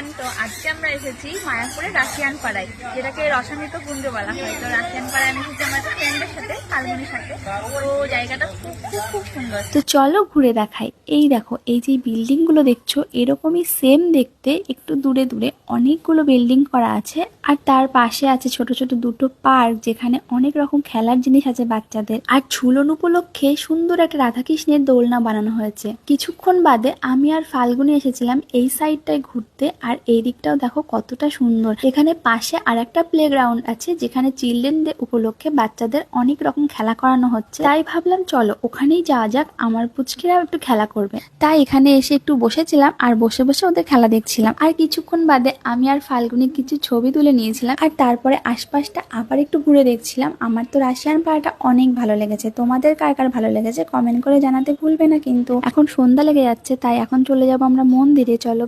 Everyone, তো আজকে আমরা এসেছি মায়াপুরে রাশিয়ান পাড়ায়, যেটাকে রসামিত কুঞ্জ বলা হয়। তো রাশিয়ান পাড়ায় আমি এসেছি আমার একটা ফ্রেন্ডের সাথে, ফাল্গুনির সাথে। তো জায়গাটা খুব খুব খুব সুন্দর। তো চলো ঘুরে দেখাই। এই দেখো, এই যে বিল্ডিং গুলো দেখছো এরকমই সেম দেখতে, একটু দূরে দূরে অনেকগুলো বিল্ডিং করা আছে। আর তার পাশে আছে ছোট ছোট দুটো পার্ক, যেখানে অনেক রকম খেলার জিনিস আছে বাচ্চাদের। আর ঝুলন উপলক্ষে সুন্দর একটা রাধাকৃষ্ণের দোলনা বানানো হয়েছে। কিছুক্ষণ বাদে আমি আর ফাল্গুনি এসেছিলাম এই সাইডটায় ঘুরতে, আর এই দিকটাও দেখো কতটা সুন্দর। এখানে পাশে আর একটা প্লে গ্রাউন্ড আছে, যেখানে চিলড্রেন ডে উপলক্ষে বাচ্চাদের অনেক রকম খেলা করানো হচ্ছে। তাই ভাবলাম চলো ওখানেই যাওয়া যাক, আমার পুচকিরাও একটু খেলা করবে। তাই এখানে এসে একটু বসেছিলাম আর বসে বসে ওদের খেলা দেখছিলাম। আর কিছুক্ষণ বাদে আমি আর ফাল্গুনি কিছু ছবি তুলে নিয়েছিলাম, আর তারপরে আশপাশটা আবার একটু ঘুরে দেখছিলাম। আমার তো রাশিয়ান পাড়াটা অনেক ভালো লেগেছে, তোমাদের কার কার ভালো লেগেছে কমেন্ট করে জানাতে ভুলবে না। কিন্তু এখন সন্ধ্যা লেগে যাচ্ছে, তাই এখন চলে যাবো আমরা মন্দিরে। চলো।